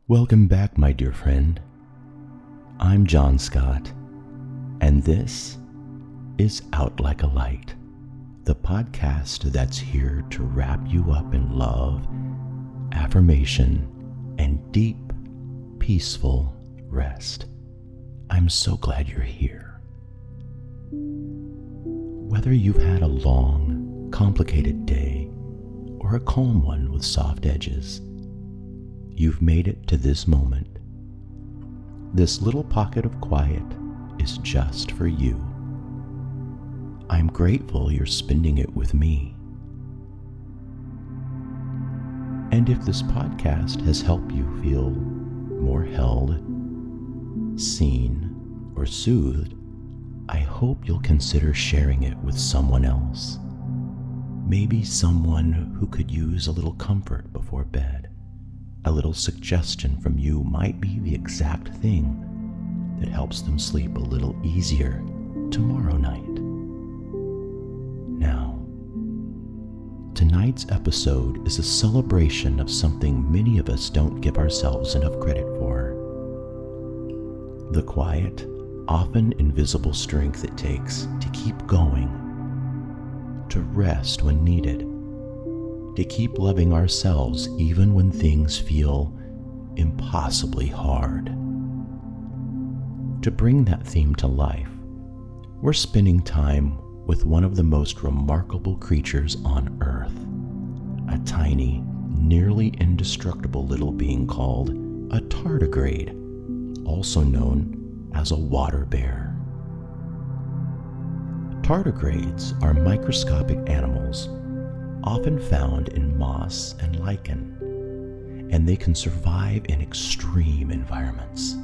Welcome back, my dear friend. I'm John Scott, and this is Out Like a Light, the podcast that's here to wrap you up in love, affirmation, and deep, peaceful rest. I'm so glad you're here. Whether you've had a long, complicated day or a calm one with soft edges, you've made it to this moment. This little pocket of quiet is just for you. I'm grateful you're spending it with me. And if this podcast has helped you feel more held, seen, or soothed, I hope you'll consider sharing it with someone else. Maybe someone who could use a little comfort before bed. A little suggestion from you might be the exact thing that helps them sleep a little easier tomorrow night. Now, tonight's episode is a celebration of something many of us don't give ourselves enough credit for. The quiet, often invisible strength it takes to keep going, to rest when needed, to keep loving ourselves even when things feel impossibly hard. To bring that theme to life, we're spending time with one of the most remarkable creatures on Earth, a tiny, nearly indestructible little being called a tardigrade, also known as a water bear. Tardigrades are microscopic animals often found in moss and lichen, and they can survive in extreme environments,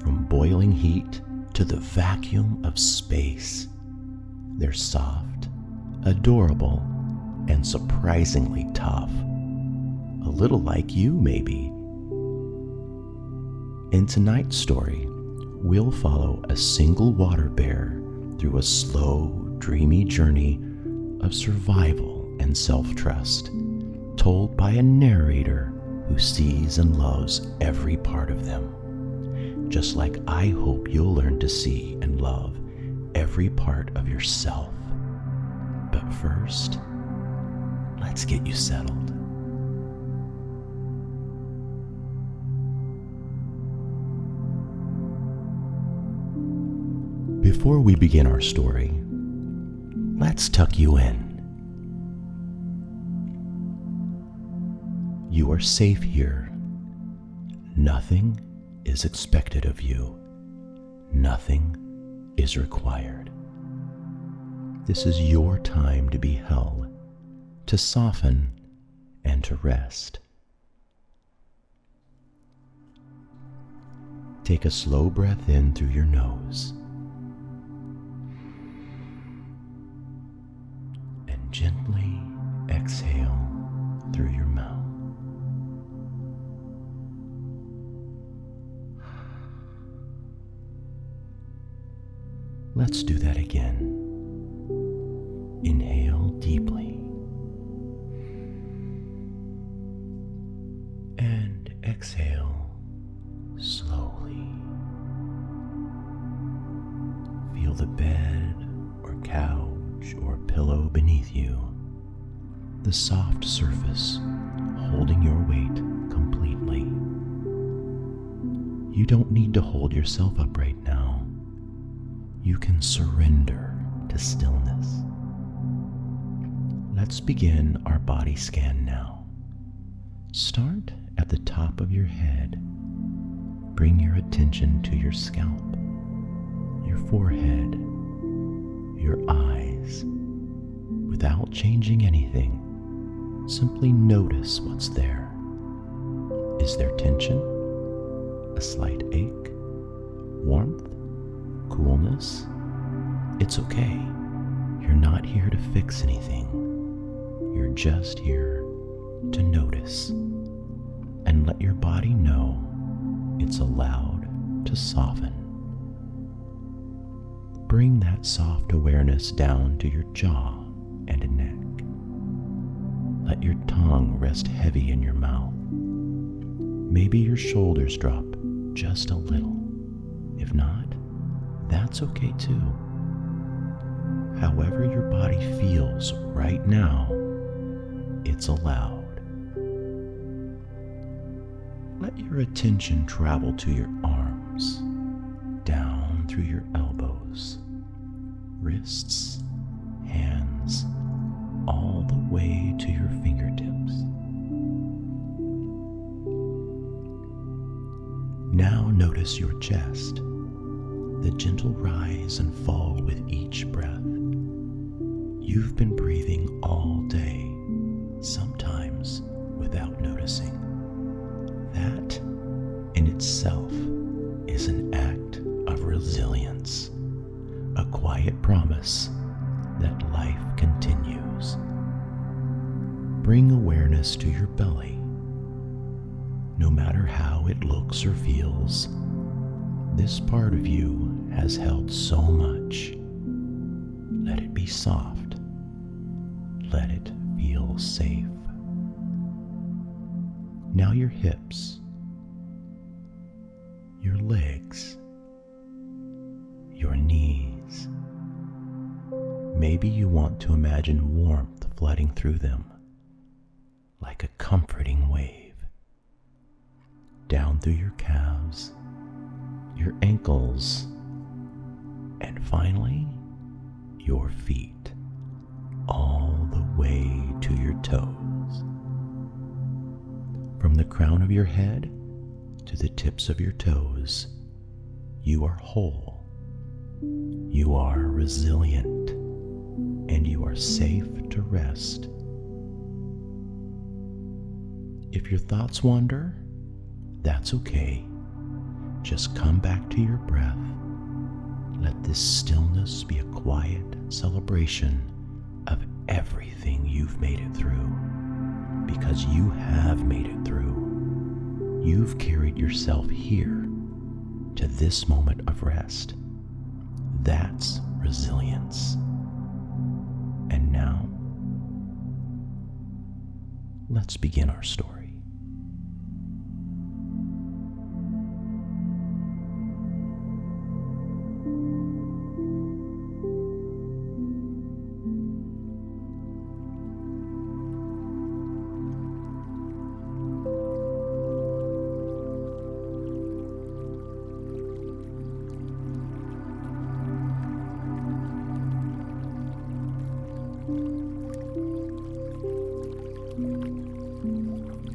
from boiling heat to the vacuum of space. They're soft, adorable, and surprisingly tough. A little like you, maybe. In tonight's story, we'll follow a single water bear through a slow, dreamy journey of survival and self-trust, told by a narrator who sees and loves every part of them, just like I hope you'll learn to see and love every part of yourself. But first, let's get you settled. Before we begin our story, let's tuck you in. You are safe here. Nothing is expected of you. Nothing is required. This is your time to be held, to soften, and to rest. Take a slow breath in through your nose and gently exhale through your mouth. Let's do that again. Inhale deeply and exhale slowly. Feel the bed or couch or pillow beneath you, the soft surface holding your weight completely. You don't need to hold yourself up right now. You can surrender to stillness. Let's begin our body scan now. Start at the top of your head. Bring your attention to your scalp, your forehead, your eyes. Without changing anything, simply notice what's there. Is there tension? A slight ache? Warmth? Coolness? It's okay. You're not here to fix anything. You're just here to notice and let your body know it's allowed to soften. Bring that soft awareness down to your jaw and neck. Let your tongue rest heavy in your mouth. Maybe your shoulders drop just a little. If not, that's okay too. However your body feels right now, it's allowed. Let your attention travel to your arms, down through your elbows, wrists, hands, all the way to your fingertips. Now notice your chest, the gentle rise and fall with each breath. You've been breathing all day, sometimes without noticing. That in itself is an act of resilience, a quiet promise that life continues. Bring awareness to your belly. No matter how it looks or feels, this part of you has held so much. Let it be soft. Let it feel safe. Now your hips, your legs, your knees. Maybe you want to imagine warmth flooding through them, like a comforting wave. Down through your calves, your ankles, and finally, your feet, all the way to your toes. From the crown of your head to the tips of your toes, you are whole, you are resilient, and you are safe to rest. If your thoughts wander, that's okay. Just come back to your breath. Let this stillness be a quiet celebration of everything you've made it through. Because you have made it through. You've carried yourself here to this moment of rest. That's resilience. And now, let's begin our story.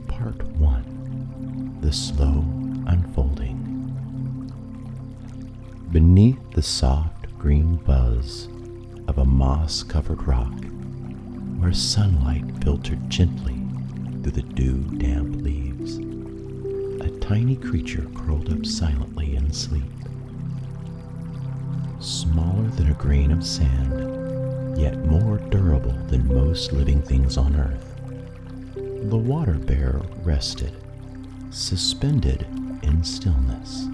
Part 1. The Slow Unfolding. Beneath the soft green buzz of a moss-covered rock, where sunlight filtered gently through the dew-damp leaves, a tiny creature curled up silently in sleep. Smaller than a grain of sand, yet more durable than most living things on Earth, the water bear rested, suspended in stillness.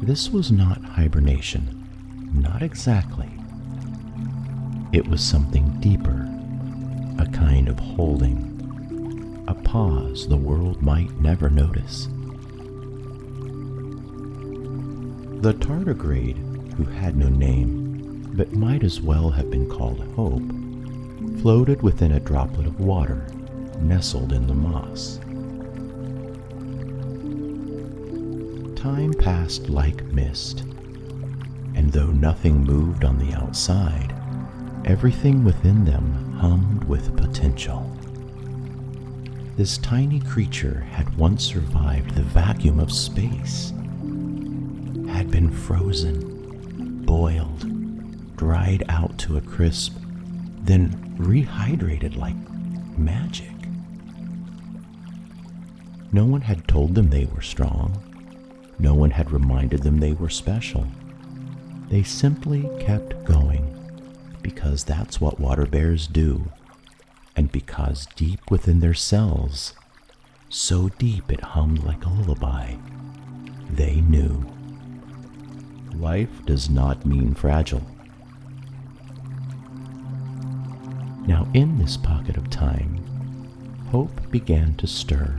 This was not hibernation, not exactly. It was something deeper, a kind of holding, a pause the world might never notice. The tardigrade, who had no name, but might as well have been called Hope, floated within a droplet of water, nestled in the moss. Time passed like mist, and though nothing moved on the outside, everything within them hummed with potential. This tiny creature had once survived the vacuum of space, had been frozen, boiled, dried out to a crisp, then rehydrated like magic. No one had told them they were strong. No one had reminded them they were special. They simply kept going because that's what water bears do, and because deep within their cells, so deep it hummed like a lullaby, they knew. Life does not mean fragile. Now in this pocket of time, hope began to stir.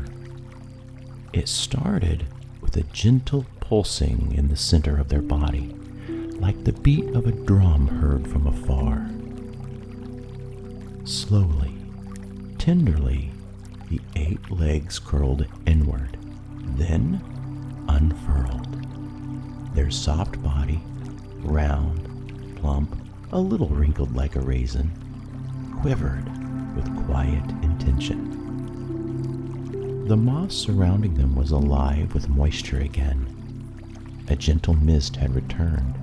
It started with a gentle pulsing in the center of their body, like the beat of a drum heard from afar. Slowly, tenderly, the 8 legs curled inward, then unfurled. Their soft body, round, plump, a little wrinkled like a raisin, quivered with quiet intention. The moss surrounding them was alive with moisture again. A gentle mist had returned,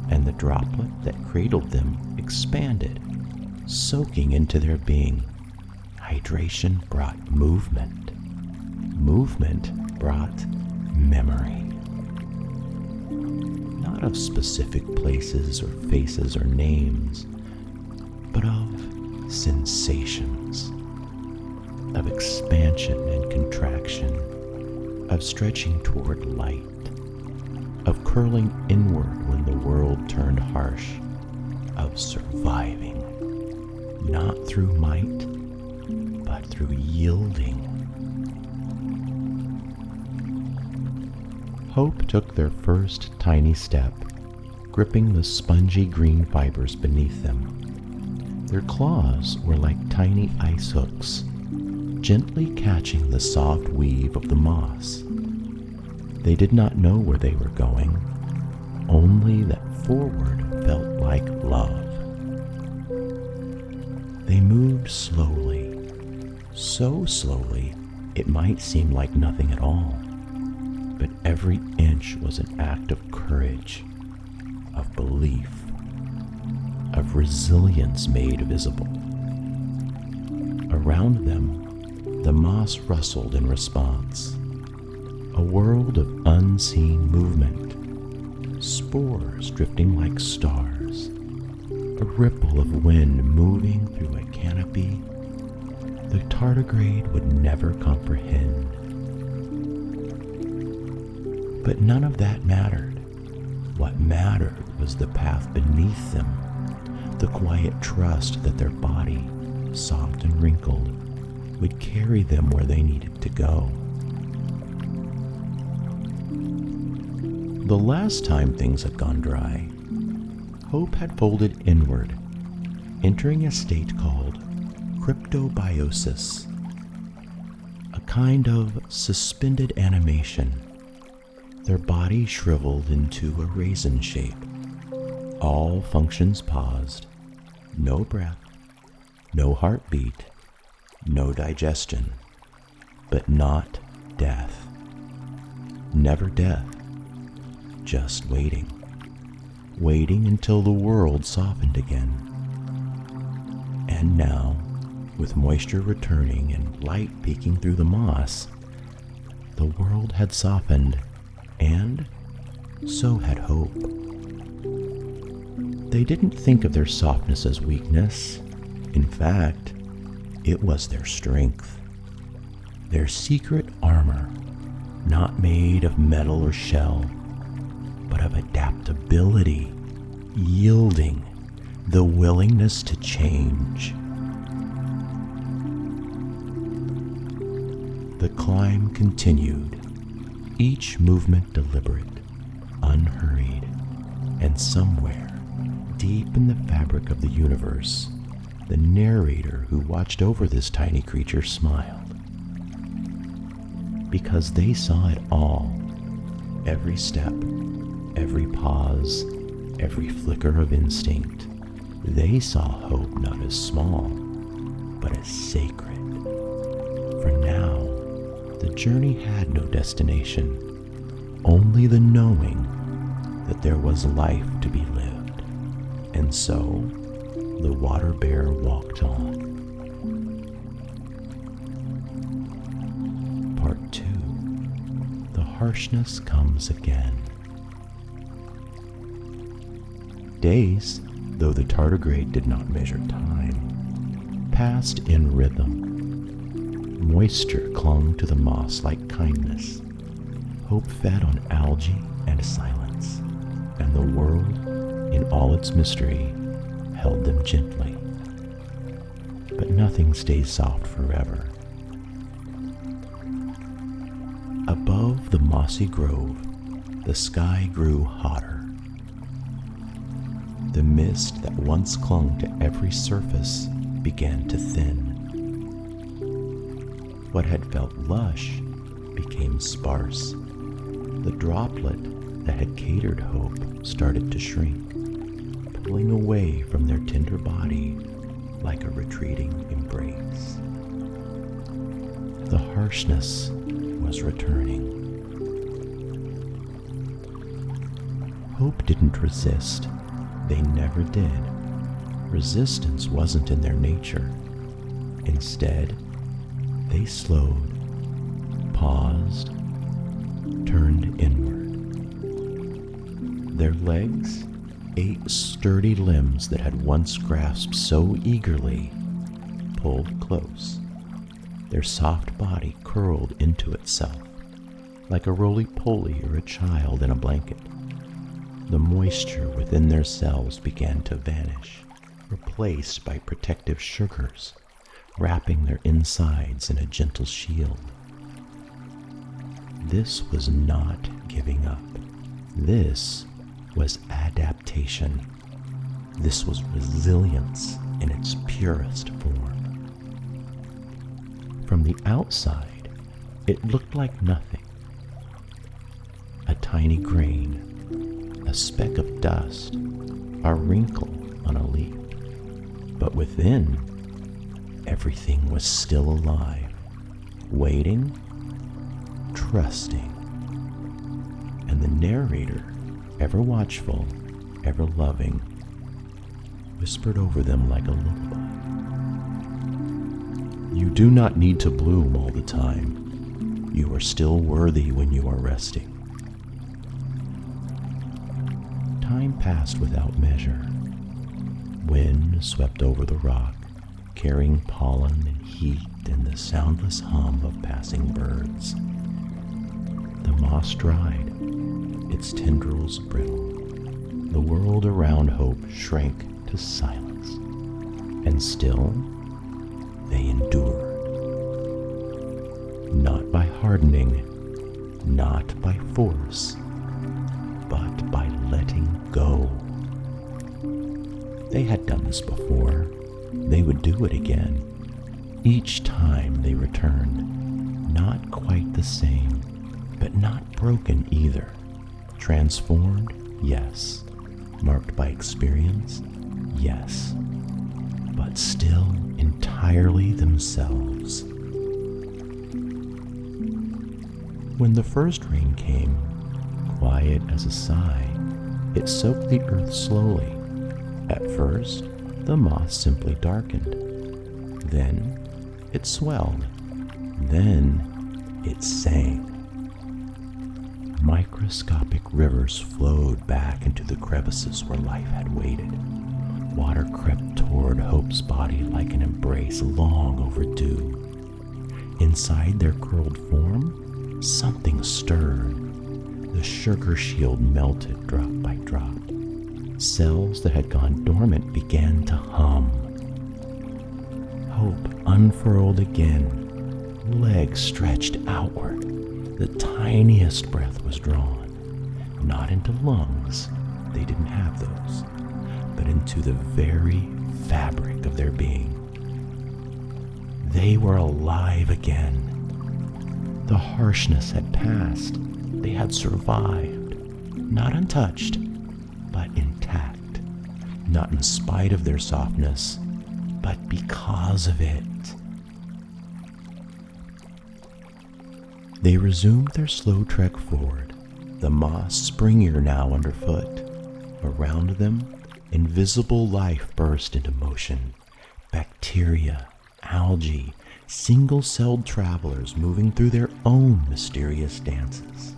and the droplet that cradled them expanded, soaking into their being. Hydration brought movement. Movement brought memory. Not of specific places or faces or names, but of sensations, of expansion and contraction, of stretching toward light, of curling inward when the world turned harsh, of surviving, not through might, but through yielding. Hope took their first tiny step, gripping the spongy green fibers beneath them. Their claws were like tiny ice hooks, gently catching the soft weave of the moss. They did not know where they were going, only that forward felt like love. They moved slowly, so slowly it might seem like nothing at all, but every inch was an act of courage, of belief, of resilience made visible. Around them, the moss rustled in response, a world of unseen movement, spores drifting like stars, a ripple of wind moving through a canopy the tardigrade would never comprehend. But none of that mattered. What mattered was the path beneath them, the quiet trust that their body, soft and wrinkled, would carry them where they needed to go. The last time things had gone dry, Hope had folded inward, entering a state called cryptobiosis, a kind of suspended animation. Their body shriveled into a raisin shape. All functions paused. No breath, no heartbeat, no digestion, but not death. Never death, just waiting. Waiting until the world softened again. And now, with moisture returning and light peeking through the moss, the world had softened, and so had hope. They didn't think of their softness as weakness. In fact, it was their strength, their secret armor, not made of metal or shell, but of adaptability, yielding, the willingness to change. The climb continued, each movement deliberate, unhurried, and somewhere, deep in the fabric of the universe, the narrator who watched over this tiny creature smiled. Because they saw it all, every step, every pause, every flicker of instinct. They saw hope not as small, but as sacred. For now, the journey had no destination, only the knowing that there was life to be lived. And so, the water bear walked on. Part 2. The harshness comes again. Days, though the tardigrade did not measure time, passed in rhythm. Moisture clung to the moss like kindness. Hope fed on algae and silence, and the world, in all its mystery, held them gently. But nothing stays soft forever. Above the mossy grove, the sky grew hotter. The mist that once clung to every surface began to thin. What had felt lush became sparse. The droplet that had catered hope started to shrink, pulling away from their tender body like a retreating embrace. The harshness was returning. Hope didn't resist. They never did. Resistance wasn't in their nature. Instead, they slowed, paused, turned inward. Their legs, 8 sturdy limbs that had once grasped so eagerly, pulled close. Their soft body curled into itself, like a roly-poly or a child in a blanket. The moisture within their cells began to vanish, replaced by protective sugars, wrapping their insides in a gentle shield. This was not giving up. This was adaptation. This was resilience in its purest form. From the outside, it looked like nothing. A tiny grain, a speck of dust, a wrinkle on a leaf. But within, everything was still alive, waiting, trusting. And the narrator, ever watchful, ever loving, whispered over them like a lullaby. You do not need to bloom all the time. You are still worthy when you are resting. Time passed without measure. Wind swept over the rock, carrying pollen and heat and the soundless hum of passing birds. The moss dried, its tendrils brittle. The world around Hope shrank to silence, and still they endured. Not by hardening, not by force, but by letting go. They had done this before. They would do it again. Each time they returned, not quite the same, but not broken either. Transformed, yes. Marked by experience, yes. But still entirely themselves. When the first rain came, quiet as a sigh, it soaked the earth slowly. At first, the moss simply darkened. Then, it swelled. Then, it sang. Microscopic rivers flowed back into the crevices where life had waited. Water crept toward Hope's body like an embrace long overdue. Inside their curled form, something stirred. The sugar shield melted drop by drop. Cells that had gone dormant began to hum. Hope unfurled again. Legs stretched outward. The tiniest breath was drawn. Not into lungs, they didn't have those, but into the very fabric of their being. They were alive again. The harshness had passed. They had survived, not untouched, but intact. Not in spite of their softness, but because of it. They resumed their slow trek forward, the moss springier now underfoot. Around them, invisible life burst into motion. Bacteria, algae, single-celled travelers moving through their own mysterious dances.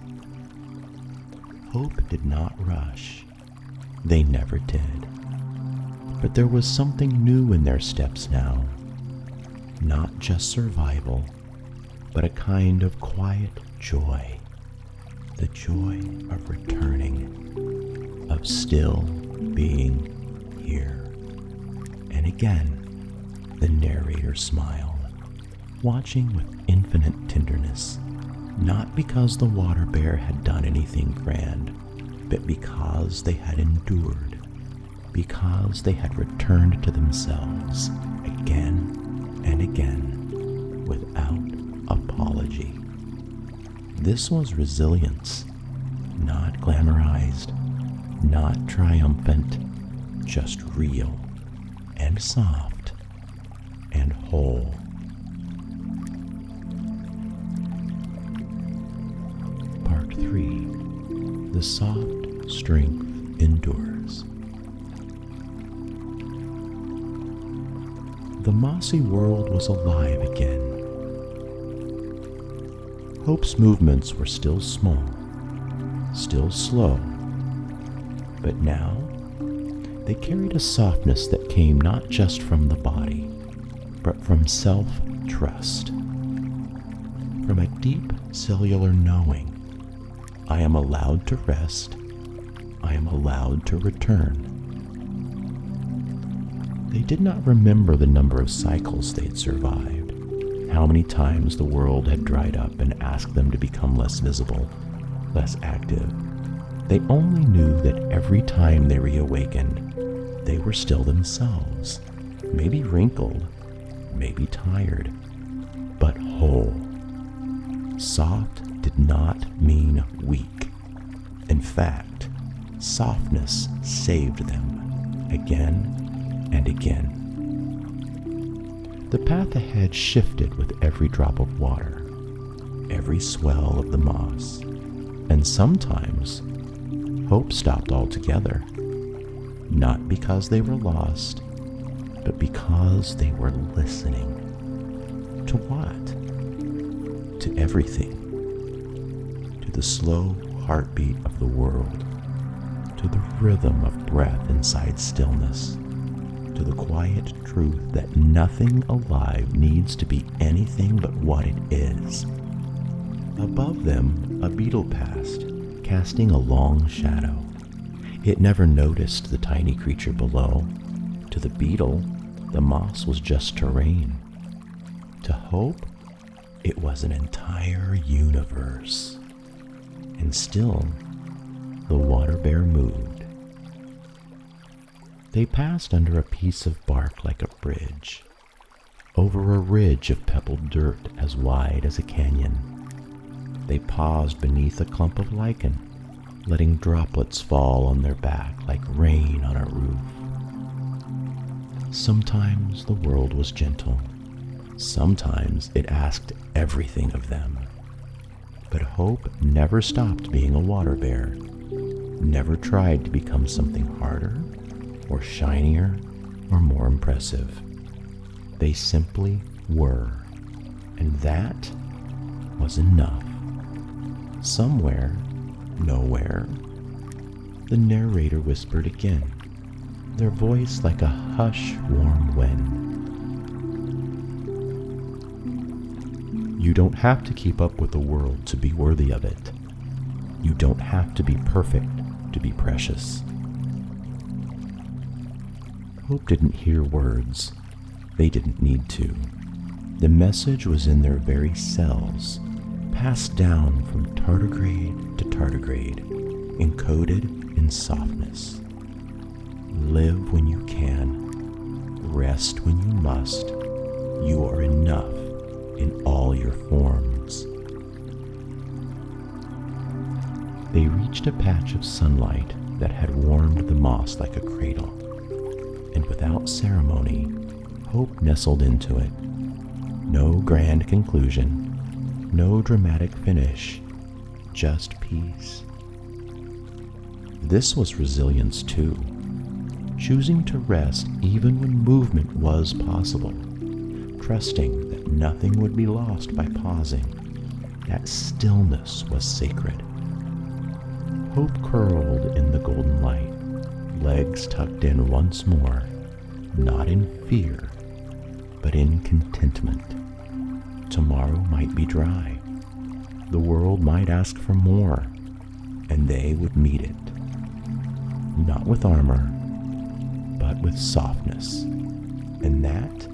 Hope did not rush. They never did. But there was something new in their steps now. Not just survival, but a kind of quiet joy. The joy of returning, of still being here. And again, the narrator smiled, watching with infinite tenderness. not because the water bear had done anything grand, but because they had endured, because they had returned to themselves again and again without apology. This was resilience, not glamorized, not triumphant, just real and soft and whole. Part 3. The soft strength endures. The mossy world was alive again. Hope's movements were still small, still slow, but now they carried a softness that came not just from the body, but from self-trust, from a deep cellular knowing. I am allowed to rest. I am allowed to return. They did not remember the number of cycles they'd survived, how many times the world had dried up and asked them to become less visible, less active. They only knew that every time they reawakened, they were still themselves, maybe wrinkled, maybe tired, but whole. Soft did not mean weak. In fact, softness saved them again and again. The path ahead shifted with every drop of water, every swell of the moss, and sometimes hope stopped altogether, not because they were lost, but because they were listening. To what? To everything. To the slow heartbeat of the world, to the rhythm of breath inside stillness, to the quiet truth that nothing alive needs to be anything but what it is. Above them, a beetle passed, casting a long shadow. It never noticed the tiny creature below. To the beetle, the moss was just terrain. To Hope, it was an entire universe. And still, the water bear moved. They passed under a piece of bark like a bridge, over a ridge of pebbled dirt as wide as a canyon. They paused beneath a clump of lichen, letting droplets fall on their back like rain on a roof. Sometimes the world was gentle. Sometimes it asked everything of them. But Hope never stopped being a water bear, never tried to become something harder or shinier or more impressive. They simply were, and that was enough. Somewhere, nowhere, the narrator whispered again, their voice like a hush, warm wind. You don't have to keep up with the world to be worthy of it. You don't have to be perfect to be precious. Hope didn't hear words. They didn't need to. The message was in their very cells, passed down from tardigrade to tardigrade, encoded in softness. Live when you can, rest when you must. You are enough in all your forms. They reached a patch of sunlight that had warmed the moss like a cradle, and without ceremony, Hope nestled into it. No grand conclusion, no dramatic finish, just peace. This was resilience too, choosing to rest even when movement was possible, trusting that nothing would be lost by pausing. That stillness was sacred. Hope curled in the golden light, legs tucked in once more, not in fear, but in contentment. Tomorrow might be dry. The world might ask for more, and they would meet it. Not with armor, but with softness, and that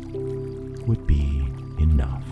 would be enough.